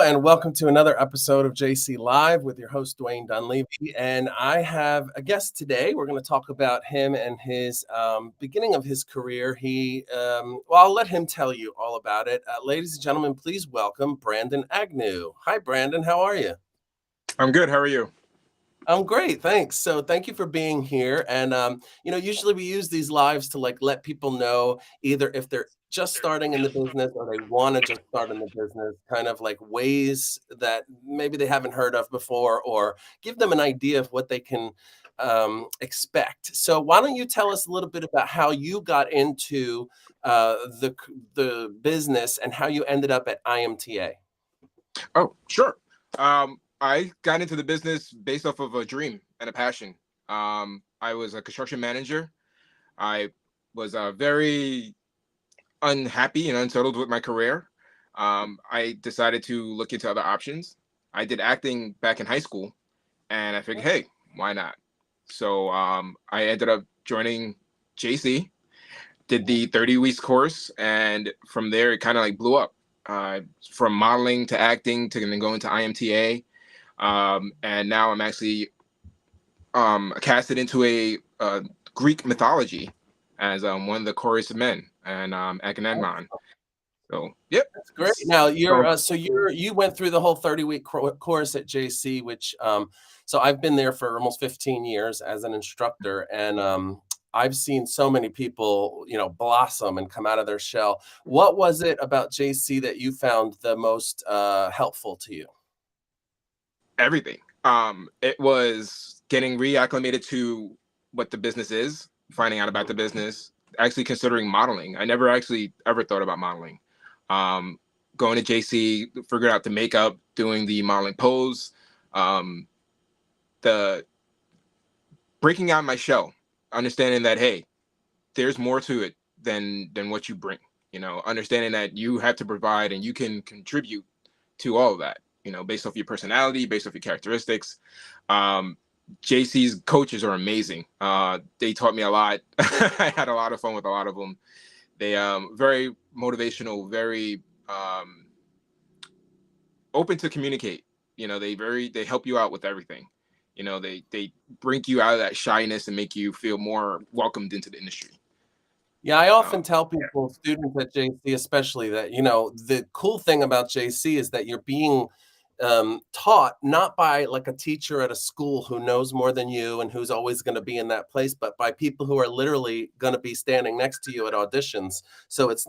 and welcome to another episode of JC Live with your host, Dwayne Dunleavy. And I have a guest today. We're going to talk about him and his beginning of his career. I'll let him tell you all about it. Ladies and gentlemen, please welcome Brandon Agnew. Hi, Brandon. How are you? I'm good. How are you? I'm great, thanks. So thank you for being here. And usually we use these lives to let people know either if they're just starting in the business or they want to just start in the business, kind of like ways that maybe they haven't heard of before, or give them an idea of what they can expect. So why don't you tell us a little bit about how you got into the business and how you ended up at IMTA? Oh, sure. I got into the business based off of a dream and a passion. I was a construction manager. I was very unhappy and unsettled with my career. I decided to look into other options. I did acting back in high school, and I figured, hey, why not? So I ended up joining JC, did the 30 weeks course, and from there it kind of like blew up. From modeling to acting to then going to IMTA. And now I'm actually casted into a Greek mythology as one of the chorus of men and Agamemnon. So, yep. That's great. Now you went through the whole 30-week course at JC, which so I've been there for almost 15 years as an instructor, and I've seen so many people, blossom and come out of their shell. What was it about JC that you found the most helpful to you? Everything. It was getting reacclimated to what the business is, finding out about the business, actually considering modeling. I never actually ever thought about modeling. Going to JC, figured out the makeup, doing the modeling pose, the breaking out my shell, understanding that, hey, there's more to it than what you bring, understanding that you have to provide and you can contribute to all of that, based off your personality, based off your characteristics. JC's coaches are amazing. They taught me a lot. I had a lot of fun with a lot of them. They very motivational, very open to communicate. They help you out with everything. They bring you out of that shyness and make you feel more welcomed into the industry. Yeah, I often tell people, students at JC especially, that the cool thing about JC is that you're being taught not by like a teacher at a school who knows more than you and who's always going to be in that place, but by people who are literally going to be standing next to you at auditions. So it's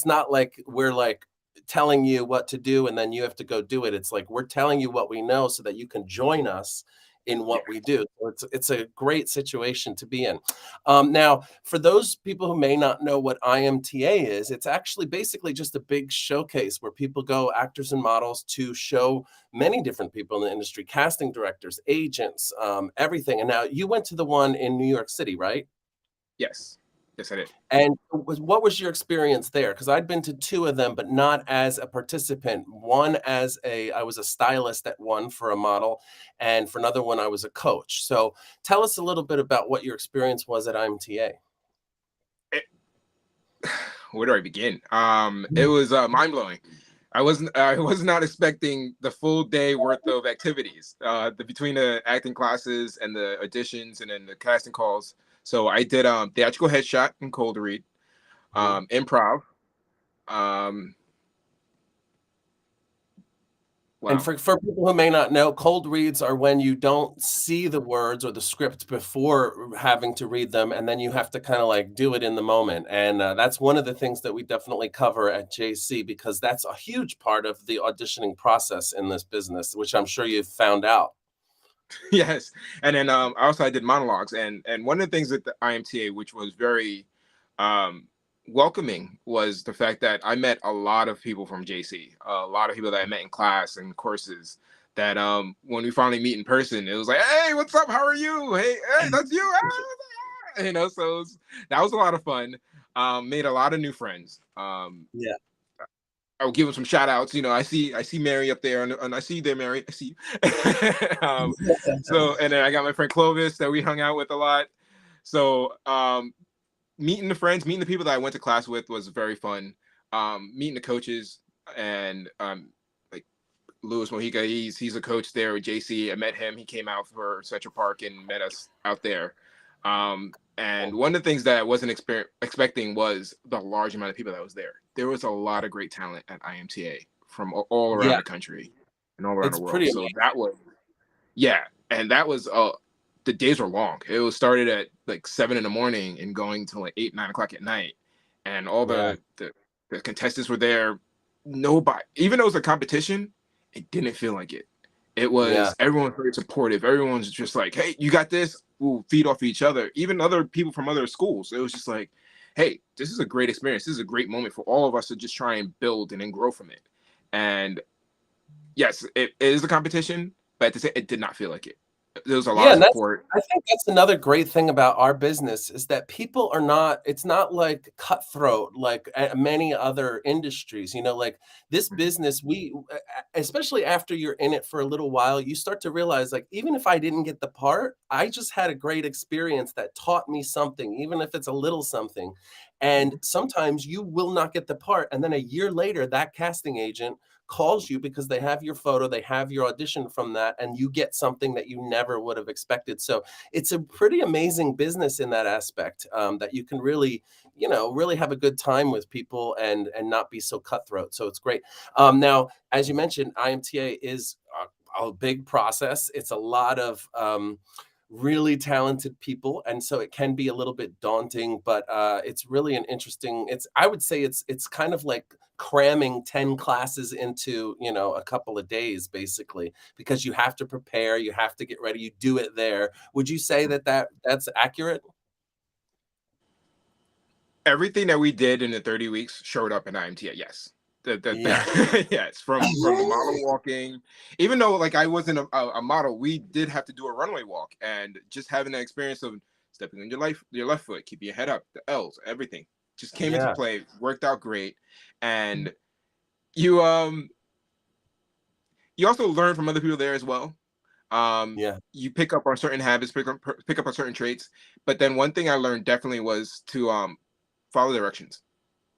not like we're like telling you what to do and then you have to go do it. It's like we're telling you what we know so that you can join us in what we do. So it's a great situation to be in. Now, for those people who may not know what IMTA is, it's actually basically just a big showcase where people go, actors and models, to show many different people in the industry, casting directors, agents, everything. And now you went to the one in New York City, right? Yes, I did. And what was your experience there? Because I'd been to two of them, but not as a participant. I was a stylist at one for a model, and for another one, I was a coach. So tell us a little bit about what your experience was at IMTA. Where do I begin? It was mind-blowing. I was not expecting the full day worth of activities between the acting classes and the auditions and then the casting calls. So I did theatrical headshot and cold read, improv. Wow. And for people who may not know, cold reads are when you don't see the words or the script before having to read them, and then you have to kind of like do it in the moment. And that's one of the things that we definitely cover at JC, because that's a huge part of the auditioning process in this business, which I'm sure you've found out. Yes. And then I did monologues. And one of the things at the IMTA, which was very welcoming, was the fact that I met a lot of people from JC, a lot of people that I met in class and courses that when we finally meet in person, it was like, hey, what's up? How are you? Hey, that's you. So that was a lot of fun. Made a lot of new friends. Yeah. I will give him some shout outs. I see Mary up there, and I see you there, Mary. I see you. So, and then I got my friend Clovis that we hung out with a lot. So, meeting the people that I went to class with was very fun. Meeting the coaches and like Louis Mojica. He's a coach there with JC. I met him. He came out for Central Park and met us out there. And one of the things that I wasn't expecting was the large amount of people that was there. There was a lot of great talent at IMTA from all around Yeah, the country and all around it's the world. pretty So amazing. that was, yeah, and that was the days were long. It was started at like 7 in the morning and going to like 8, 9 o'clock at night, and all Yeah, the contestants were there. Nobody, even though it was a competition, it didn't feel like it. It yeah. was everyone's very supportive. Everyone's just like, "Hey, you got this." We'll feed off each other. Even other people from other schools. It was just like, "Hey, this is a great experience. This is a great moment for all of us to just try and build and then grow from it." And yes, it is a competition, but at the same, it did not feel like it. There was a lot Yeah, of and that's support. I think that's another great thing about our business is that people are not it's not like cutthroat like many other industries, like this business, especially after you're in it for a little while, you start to realize like even if I didn't get the part, I just had a great experience that taught me something, even if it's a little something. And sometimes you will not get the part, and then a year later, that casting agent calls you because they have your photo, they have your audition from that, and you get something that you never would have expected. So it's a pretty amazing business in that aspect, that you can really, really have a good time with people and not be so cutthroat. So it's great. Now, as you mentioned, IMTA is a big process. It's a lot of really talented people, and so it can be a little bit daunting, but it's really an interesting it's I would say it's kind of like cramming 10 classes into, a couple of days basically, because you have to prepare, you have to get ready, you do it there. Would you say that's accurate? Everything that we did in the 30 weeks showed up in IMTA. Yes. Yeah. Yes, from the model walking, even though like I wasn't a model, we did have to do a runway walk, and just having that experience of stepping on your left foot, keeping your head up, the L's, everything just came into Yeah. play, worked out great. And you you also learn from other people there as well. Yeah. You pick up on certain habits, pick up on certain traits. But then one thing I learned definitely was to follow directions.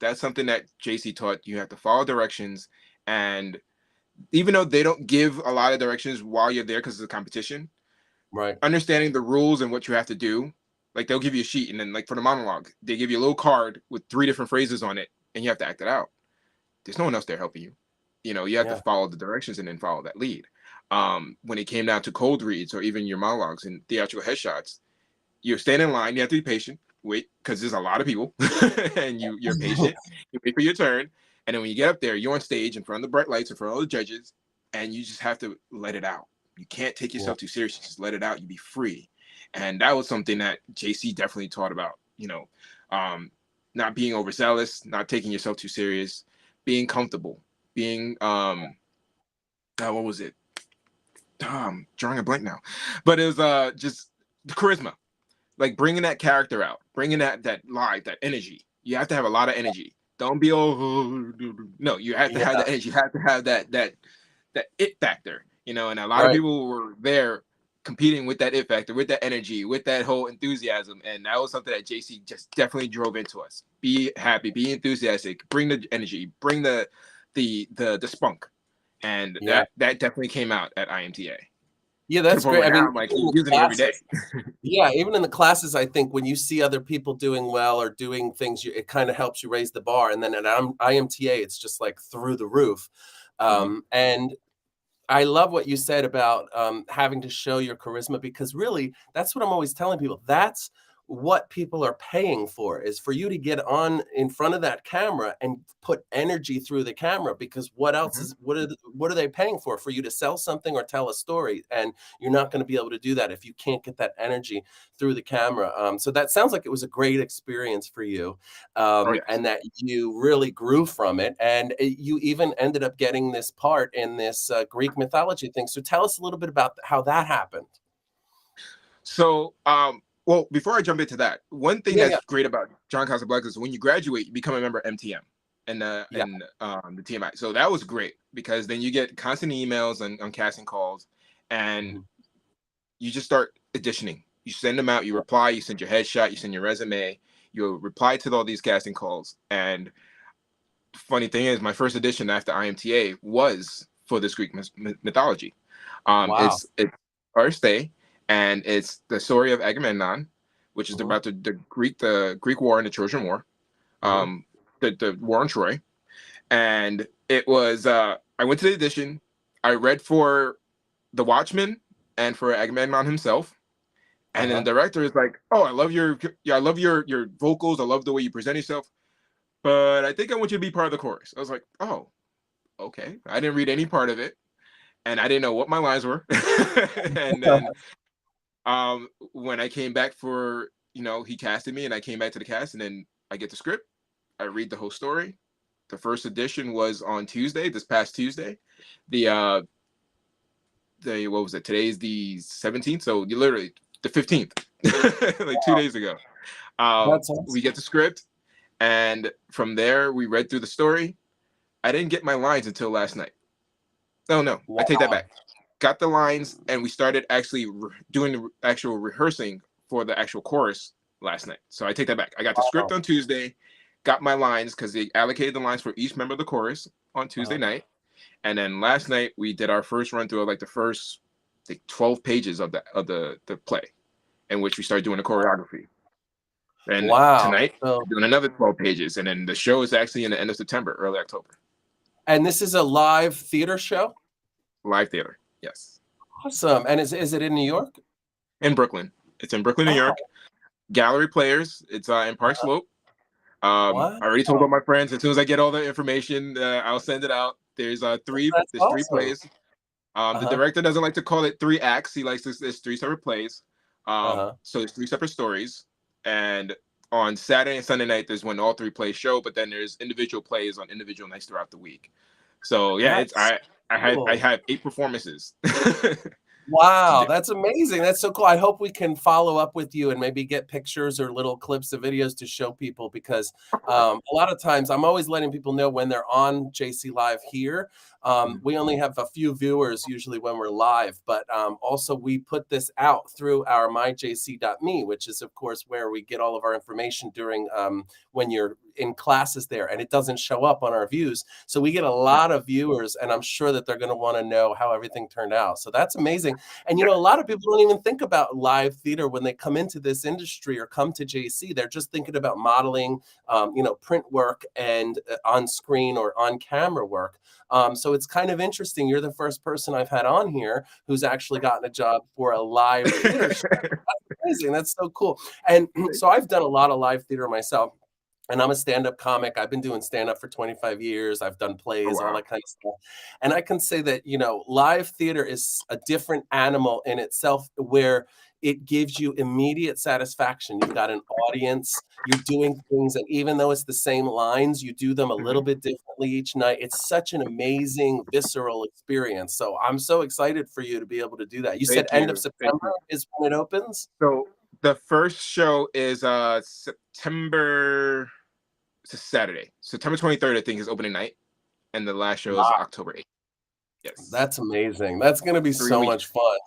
That's something that JC taught. You have to follow directions, and even though they don't give a lot of directions while you're there because it's a competition, Right. understanding the rules and what you have to do, like they'll give you a sheet, and then like for the monologue, they give you a little card with 3 different phrases on it, and you have to act it out. There's no one else there helping you. You have to Yeah. follow the directions and then follow that lead. When it came down to cold reads or even your monologues and theatrical headshots, you stand in line, you have to be patient, wait, because there's a lot of people, and you're patient, you wait for your turn, and then when you get up there, you're on stage in front of the bright lights, in front of all the judges, and you just have to let it out. You can't take Yeah. yourself too seriously, just let it out, you be free. And that was something that JC definitely taught about, um, not being overzealous, not taking yourself too serious, being comfortable, being what was it? Drawing a blank now, but it was just the charisma, like bringing that character out, bringing that live, that energy. You have to have a lot of energy. Don't be no. You have to have Yeah. the energy. You have to have that it factor. And a lot of Right. people were there competing with that it factor, with that energy, with that whole enthusiasm, and that was something that JC just definitely drove into us. Be happy, be enthusiastic, bring the energy, bring the spunk, and Yeah. that definitely came out at IMTA Yeah, to the that's point great. where I now mean, I'm like even in the using it every day. classes Yeah, even in the classes, I think when you see other people doing well or doing things, it kind of helps you raise the bar. And then at IMTA, it's just like through the roof. Mhm. And I love what you said about having to show your charisma because really, that's what I'm always telling people. That's what people are paying for is for you to get on in front of that camera and put energy through the camera because what else Mhm. is what are they paying for you to sell something or tell a story, and you're not going to be able to do that if you can't get that energy through the camera. So that sounds like it was a great experience for you, Oh yes. and that you really grew from it, and you even ended up getting this part in this Greek mythology thing. So tell us a little bit about how that happened. So, well, before I jump into that, one thing Yeah, yeah, that's great about John Casablanca is when you graduate, you become a member of MTM and yeah. the TMI. So that was great because then you get constant emails on casting calls, and Mhm. you just start auditioning. You send them out, you reply, you send your headshot, you send your resume, you reply to all these casting calls. And funny thing is, my first audition after IMTA was for this Greek mythology. Wow. It's First Day, and it's the story of Agamemnon, which is Mhm, about the Greek War and the Trojan War, mhm, um, the war on Troy. And it was I went to the edition. I read for the Watchman and for Agamemnon himself. And then uh-huh. the director is like, "Oh, I love your vocals. I love the way you present yourself, but I think I want you to be part of the chorus." I was like, "Oh, okay." I didn't read any part of it, and I didn't know what my lines were. And then when I came back for, he casted me, and I came back to the cast, and then I get the script. I read the whole story. The first edition was on Tuesday, this past Tuesday. The what was it? Today's the 17th, so you literally the 15th, like 2 days ago. That's We awesome. get the script, and from there we read through the story. I didn't get my lines until last night. Oh no, I take that Wow. back. Got the lines, and we started actually doing the actual rehearsing for the actual chorus last night. So I take that back. I got the script Wow. on Tuesday, got my lines because they allocated the lines for each member of the chorus on Tuesday Uh-huh. night, and then last night we did our first run through of like the first 12 pages of the play, in which we started doing the choreography. And Wow. tonight So, we're doing another 12 pages, and then the show is actually in the end of September, early October. and this is a live theater show? Live theater, yes, Awesome. And is it in New York? in Brooklyn. It's in Brooklyn, New York. Oh, Gallery Players. It's in Park uh-huh. Slope. Wow. I already told all my friends. As soon as I get all the information, I'll send it out. That's there's three awesome. plays. The Uh-huh. director doesn't like to call it three acts. He likes this. There's three separate plays. Uh-huh. So it's three separate stories. And on Saturday and Sunday night, there's when all three plays show. But then there's individual plays on individual nights throughout the week. So yeah, it's That's I cool. have 8 performances. to Wow, do. that's amazing. That's so cool. I hope we can follow up with you and maybe get pictures or little clips of videos to show people because Of course. a lot of times I'm always letting people know when they're on JC Live here. Mhm. We only have a few viewers usually when we're live, but also we put this out through our myjc.me, which is, of course, where we get all of our information during when you're in classes there, and it doesn't show up on our views. So we get a Yeah. lot of viewers, and I'm sure that they're going to want to know how everything turned out. So that's amazing. And Yeah. a lot of people don't even think about live theater when they come into this industry or come to JC. They're just thinking about modeling, print work and on screen or on camera work. So it's kind of interesting. You're the first person I've had on here who's actually gotten a job for a live theater show. That's amazing. That's so cool. And so I've done a lot of live theater myself. And I'm a stand-up comic. I've been doing stand-up for 25 years. I've done Oh plays, all wow. that kind of stuff. And I can say that, live theater is a different animal in itself where it gives you immediate satisfaction. You've got an audience, you're doing things, and even though it's the same lines, you do them a little Mhm. bit differently each night. It's such an amazing, visceral experience. So I'm so excited for you to be able to do that. You said Thank end of you. Thank September you. is when it opens? So the first show is September. It's a Saturday. September 23rd, I think, is opening night, and the last show is October 8th. Yes, That's amazing. That's gonna be 3 weeks. so much fun.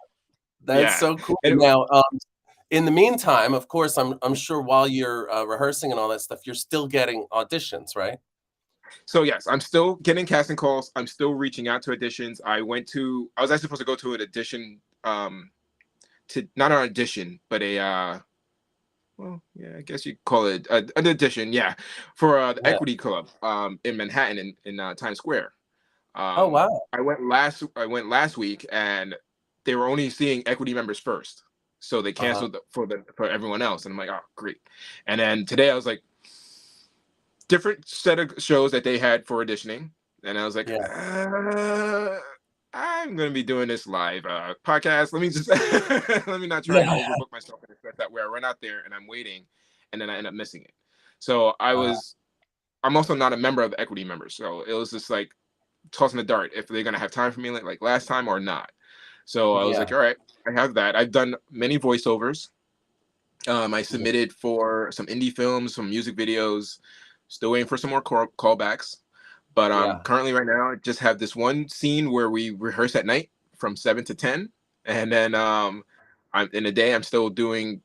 That's Yeah. so cool. And Now, in the meantime, of course, I'm sure while you're, rehearsing and all that stuff, you're still getting auditions, right? so yes, I'm still getting casting calls. I'm still reaching out to auditions. I was actually supposed to go to an audition, to not an audition, but a well, yeah, I guess you call it an audition, yeah, for the Yeah. Equity Club in Manhattan in Times Square. Oh, wow. I went last week, and they were only seeing equity members first, so they Uh-huh. canceled for everyone else. And I'm like, oh, great. And then today I was like, different set of shows that they had for auditioning, and I was like, Yeah. I'm gonna be doing this live podcast. Let me just let me not try and Yeah. overbook myself in a sense that where I run out there and I'm waiting, and then I end up missing it. So I'm also not a member of the equity members, so it was just like tossing the dart if they're gonna have time for me like last time or not. So I was Yeah. like, all right, I have that. I've done many voiceovers. I Yeah. submitted for some indie films, some music videos. Still waiting for some more callbacks. But Yeah. currently, right now, I just have this one scene where we rehearse at night from 7 to 10, and then I'm in the day. I'm still doing,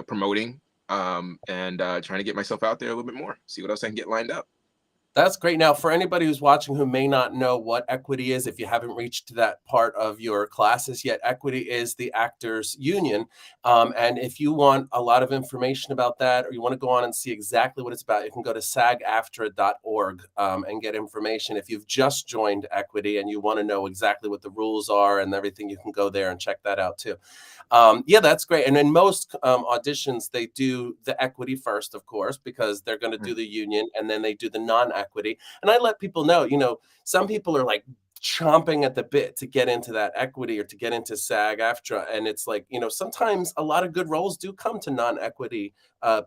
promoting, and trying to get myself out there a little bit more. See what else I can get lined up. That's great. Now, for anybody who's watching who may not know what equity is, if you haven't reached that part of your classes yet, equity is the actors union. And if you want a lot of information about that, or you want to go on and see exactly what it's about, you can go to sagaftra.org and get information. If you've just joined equity and you want to know exactly what the rules are and everything, you can go there and check that out too. Yeah, that's great. And in most auditions, they do the equity first, of course, because they're going to do Mm. the union, and then they do the non-equity. And I let people know, some people are like chomping at the bit to get into that equity or to get into SAG-AFTRA. And it's like, sometimes a lot of good roles do come to non-equity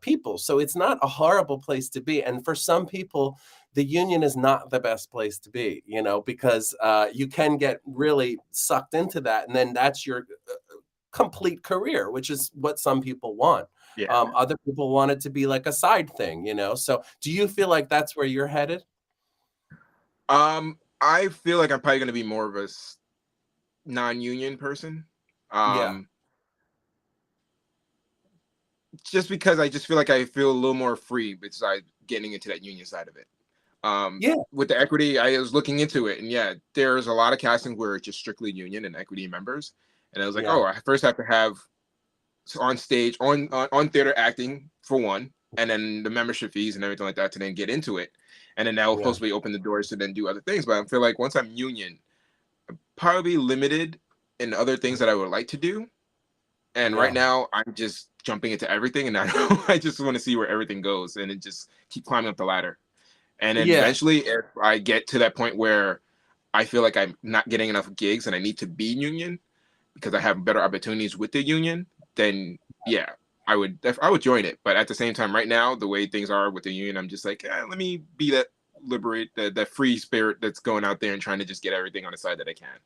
people. So it's not a horrible place to be. And for some people, the union is not the best place to be, because you can get really sucked into that. And then that's your complete career, which is what some people want. Yeah. Other people want it to be like a side thing, So do you feel like that's where you're headed? I feel like I'm probably going to be more of a non-union person. Yeah. Um, just because I just feel like I feel a little more free besides getting into that union side of it. Yeah. With the equity, I was looking into it, and yeah, there's a lot of casting where it's just strictly union and equity members. And I was like, Yeah. oh, I first have to have on stage, on theater acting for one, and then the membership fees and everything like that to then get into it. And then that will Yeah. possibly open the doors to then do other things. But I feel like once I'm union, I'm probably limited in other things that I would like to do. And right Yeah. now, I'm just jumping into everything, and I just want to see where everything goes, and then just keep climbing up the ladder. And then Yeah. eventually, if I get to that point where I feel like I'm not getting enough gigs and I need to be union because I have better opportunities with the union, then yeah, I would join it. But at the same time, right now, the way things are with the union, I'm just like, let me be that that free spirit that's going out there and trying to just get everything on the side that I can.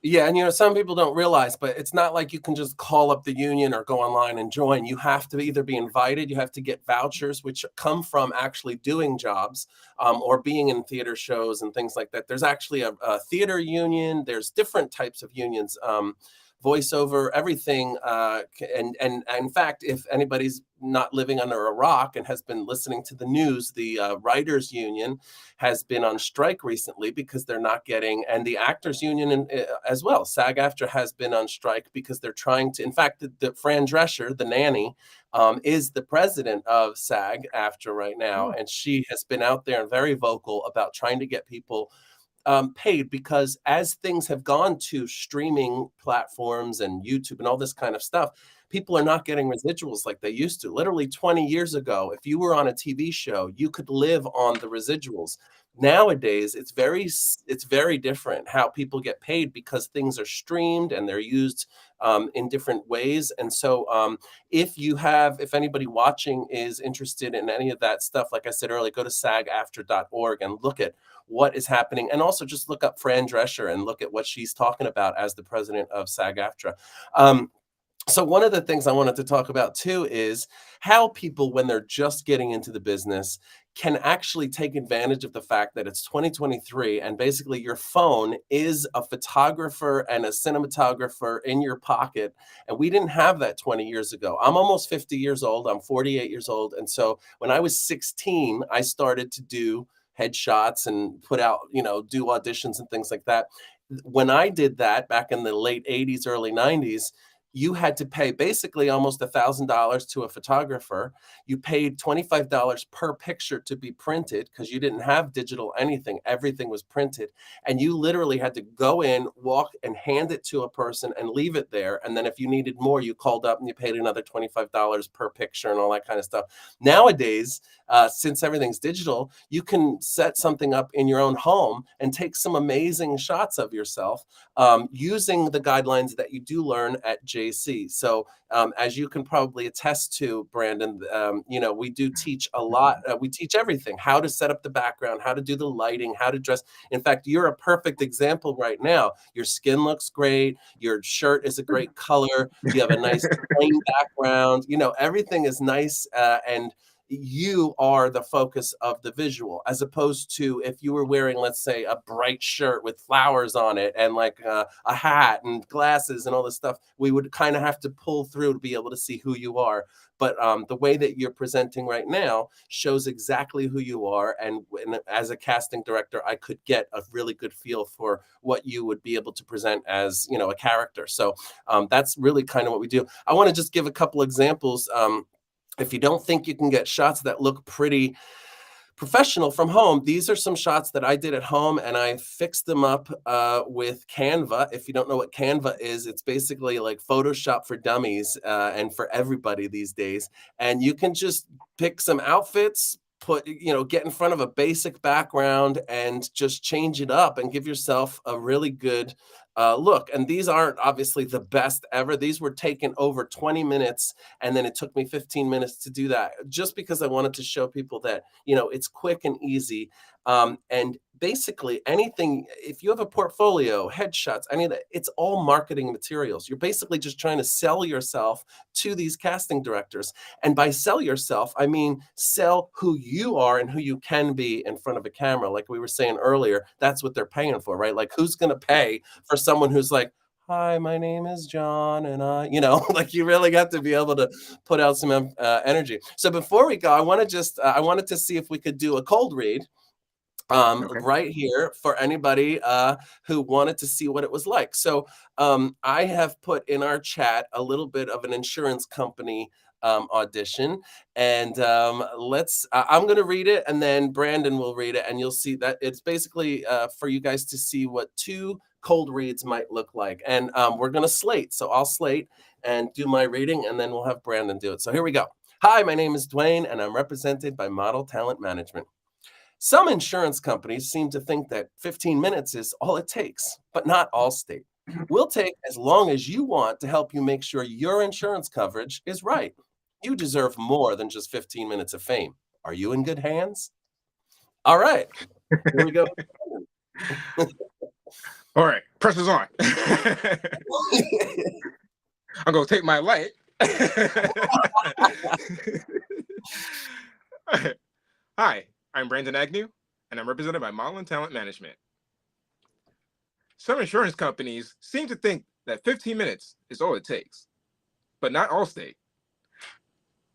Yeah, and some people don't realize, but it's not like you can just call up the union or go online and join. You have to either be invited, you have to get vouchers, which come from actually doing jobs, or being in theater shows and things like that. There's actually a theater union. There's different types of unions. Voiceover, everything, and in fact, if anybody's not living under a rock and has been listening to the news, the writers union has been on strike recently because they're not getting, and the actors union as well. SAG-AFTRA has been on strike because they're trying to. In fact, the Fran Drescher, the nanny, is the president of SAG-AFTRA right now, Oh. and she has been out there and very vocal about trying to get people paid, because as things have gone to streaming platforms and YouTube and all this kind of stuff, people are not getting residuals like they used to. Literally 20 years ago, if you were on a TV show, you could live on the residuals. Nowadays, it's very different how people get paid because things are streamed and they're used in different ways. And so, if anybody watching is interested in any of that stuff, like I said earlier, go to sagafter.org and look at what is happening. And also just look up Fran Drescher and look at what she's talking about as the president of SAG-AFTRA. So one of the things I wanted to talk about too is how people, when they're just getting into the business, can actually take advantage of the fact that it's 2023 and basically your phone is a photographer and a cinematographer in your pocket. And we didn't have that 20 years ago. I'm almost 50 years old. I'm 48 years old. And so when I was 16, I started to do headshots and put out, do auditions and things like that. When I did that back in the late 80s, early 90s, you had to pay basically almost $1,000 to a photographer. You paid $25 per picture to be printed because you didn't have digital anything. Everything was printed. And you literally had to go in, walk, and hand it to a person and leave it there. And then if you needed more, you called up and you paid another $25 per picture and all that kind of stuff. Nowadays, since everything's digital, you can set something up in your own home and take some amazing shots of yourself using the guidelines that you do learn at JC. So as you can probably attest to, Brandon, we do teach a lot. We teach everything: how to set up the background, how to do the lighting, how to dress. In fact, you're a perfect example right now. Your skin looks great. Your shirt is a great color. You have a nice plain background. Everything is nice, and you are the focus of the visual, as opposed to if you were wearing, let's say, a bright shirt with flowers on it and like a hat and glasses and all this stuff. We would kind of have to pull through to be able to see who you are. But the way that you're presenting right now shows exactly who you are. And as a casting director, I could get a really good feel for what you would be able to present as, you know, a character. So that's really kind of what we do. I want to just give a couple examples. If you don't think you can get shots that look pretty professional from home, these are some shots that I did at home, and I fixed them up with Canva. If you don't know what Canva is, it's basically like Photoshop for dummies and for everybody these days. And you can just pick some outfits, get in front of a basic background and just change it up and give yourself a really good look. And these aren't obviously the best ever. These were taken over 20 minutes, and then it took me 15 minutes to do that, just because I wanted to show people that, you know, it's quick and easy. And basically anything, if you have a portfolio, headshots, I mean, it's all marketing materials. You're basically just trying to sell yourself to these casting directors. And by sell yourself, I mean sell who you are and who you can be in front of a camera. Like we were saying earlier, that's what they're paying for, right? Like, who's going to pay for someone who's like, hi, my name is John, and like, you really got to be able to put out some energy. So before we go, I wanted to see if we could do a cold read Okay. right here for anybody who wanted to see what it was like. So I have put in our chat a little bit of an insurance company audition, and I'm going to read it, and then Brandon will read it, and you'll see that it's basically for you guys to see what two cold reads might look like. And we're going to slate. So I'll slate and do my reading, and then we'll have Brandon do it. So here we go. Hi, my name is Dwayne, and I'm represented by Model Talent Management. Some insurance companies seem to think that 15 minutes is all it takes, but not Allstate. We'll take as long as you want to help you make sure your insurance coverage is right. You deserve more than just 15 minutes of fame. Are you in good hands? All right, here we go. All right, pressure's on. I'm gonna take my light. Hi, I'm Brandon Agnew, and I'm represented by Model Talent Management. Some insurance companies seem to think that 15 minutes is all it takes, but not Allstate.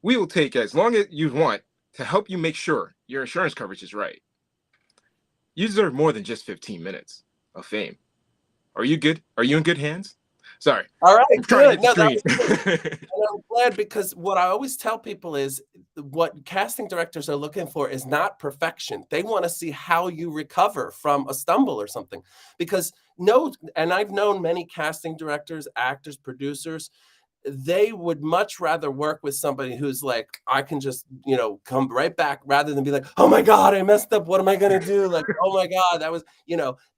We will take as long as you want to help you make sure your insurance coverage is right. You deserve more than just 15 minutes of fame. Are you good? Are you in good hands? Sorry. All right, I'm trying to hit the good. No, screen. and I'm glad, because what I always tell people is what casting directors are looking for is not perfection. They want to see how you recover from a stumble or something. Because and I've known many casting directors, actors, producers, they would much rather work with somebody who's like, I can just, come right back, rather than be like, oh my God, I messed up. What am I going to do? Like, oh my God, that was,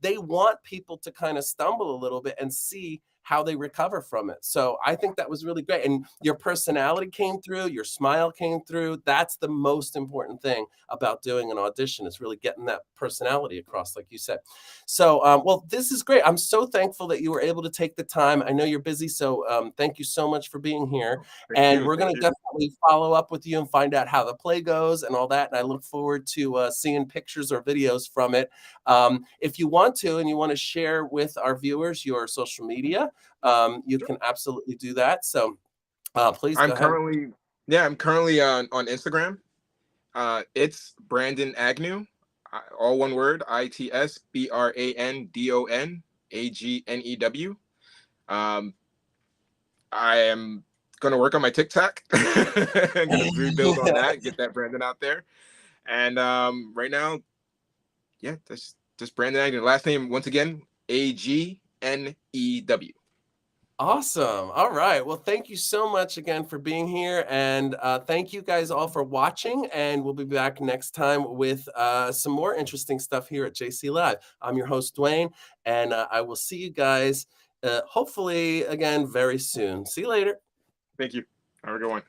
they want people to kind of stumble a little bit and see how they recover from it. So I think that was really great. And your personality came through, your smile came through. That's the most important thing about doing an audition, is really getting that personality across, like you said. So, well, this is great. I'm so thankful that you were able to take the time. I know you're busy, so thank you so much for being here. And we're going to definitely follow up with you and find out how the play goes and all that. And I look forward to seeing pictures or videos from it. If you want to, and you want to share with our viewers your social media, you can absolutely do that. So please go ahead. I'm currently on Instagram. It's Brandon Agnew, all one word, ITSBRANDONAGNEW. I am going to work on my TikTok. I'm going to rebuild on that, get that Brandon out there. And right now, yeah, that's just Brandon Agnew. Last name, once again, AGNEW. Awesome. All right. Well, thank you so much again for being here. And thank you guys all for watching. And we'll be back next time with some more interesting stuff here at JC Live. I'm your host, Dwayne, and I will see you guys hopefully again very soon. See you later. Thank you. Have a good one.